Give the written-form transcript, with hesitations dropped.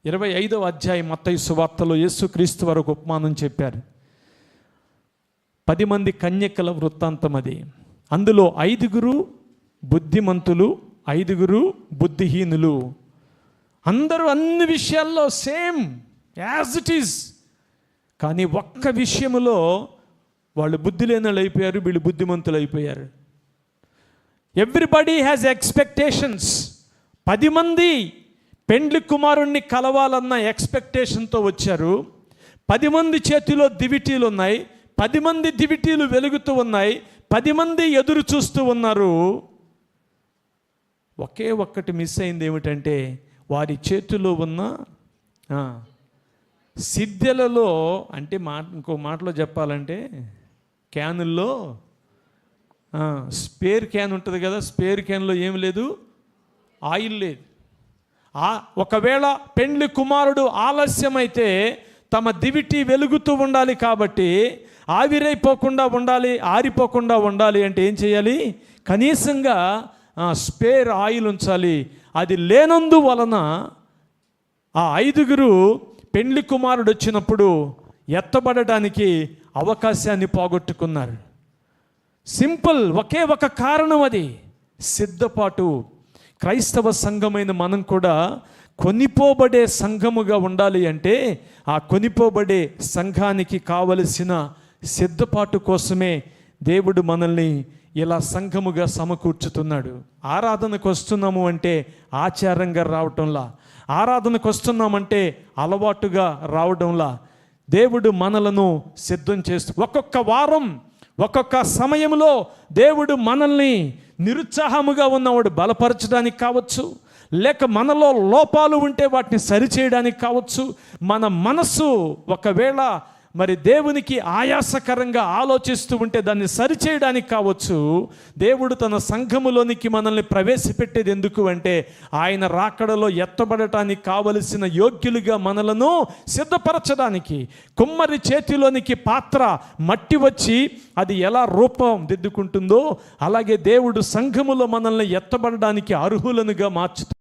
25వ అధ్యాయం మత్తయి సువార్తలో యేసుక్రీస్తు వారు ఒక ఉపమానం చెప్పారు. 10 మంది కన్యకల వృత్తాంతం అది. అందులో 5 బుద్ధిమంతులు, 5 బుద్ధిహీనులు. అందరూ అన్ని విషయాల్లో సేమ్ యాజ్ ఇట్ ఈజ్. కానీ ఒక్క విషయంలో వాళ్ళు బుద్ధి లేనోళ్ళు అయిపోయారు, వీళ్ళు బుద్ధిమంతులు అయిపోయారు. Everybody has expectations. 10 మంది పెండ్లి కుమారుణ్ణి కలవాలన్న ఎక్స్పెక్టేషన్తో వచ్చారు. 10 మంది చేతిలో దివిటీలు ఉన్నాయి, 10 మంది దివిటీలు వెలుగుతూ ఉన్నాయి, 10 మంది ఎదురు చూస్తూ ఉన్నారు. ఒకే ఒక్కటి మిస్ అయింది. ఏమిటంటే వారి చేతిలో ఉన్న సిద్ధెలలో, అంటే ఇంకో మాటలో చెప్పాలంటే క్యానుల్లో స్పేర్ క్యాన్ ఉంటుంది కదా, స్పేర్ క్యాన్లో ఏం లేదు, ఆయిల్ లేదు. ఒకవేళ పెండ్లి కుమారుడు ఆలస్యమైతే తమ దివిటి వెలుగుతూ ఉండాలి కాబట్టి ఆవిరైపోకుండా ఉండాలి, ఆరిపోకుండా ఉండాలి అంటే ఏం చేయాలి? కనీసంగా స్పేర్ ఆయిల్ ఉంచాలి. అది లేనందువలన ఆ 5 పెండ్లి కుమారుడు వచ్చినప్పుడు ఎత్తబడటానికి అవకాశాన్ని పోగొట్టుకున్నారు. సింపుల్, ఒకే ఒక కారణం, అది సిద్ధపాటు. క్రైస్తవ సంఘమైన మనం కూడా కొనిపోబడే సంఘముగా ఉండాలి అంటే ఆ కొనిపోబడే సంఘానికి కావలసిన సిద్ధపాటు కోసమే దేవుడు మనల్ని ఇలా సంఘముగా సమకూర్చుతున్నాడు. ఆరాధనకు వస్తున్నాము అంటే ఆచారంగా రావటంలా, ఆరాధనకు వస్తున్నామంటే అలవాటుగా రావడంలా దేవుడు మనలను సిద్ధం చేస్తూ ఒక్కొక్క వారం ఒక్కొక్క సమయంలో దేవుడు మనల్ని నిరుత్సాహముగా ఉన్నవాడు బలపరచడానికి కావచ్చు, లేక మనలో లోపాలు ఉంటే వాటిని సరిచేయడానికి కావచ్చు, మన మనసు ఒకవేళ మరి దేవునికి ఆయాసకరంగా ఆలోచిస్తూ ఉంటే దాన్ని సరిచేయడానికి కావచ్చు. దేవుడు తన సంఘములోనికి మనల్ని ప్రవేశపెట్టేది ఎందుకు అంటే ఆయన రాకడలో ఎత్తబడటానికి కావలసిన యోగ్యులుగా మనలను సిద్ధపరచడానికి. కుమ్మరి చేతిలోనికి పాత్ర మట్టి వచ్చి అది ఎలా రూపం దిద్దుకుంటుందో అలాగే దేవుడు సంఘములో మనల్ని ఎత్తబడడానికి అర్హులనుగా మార్చుతాడు.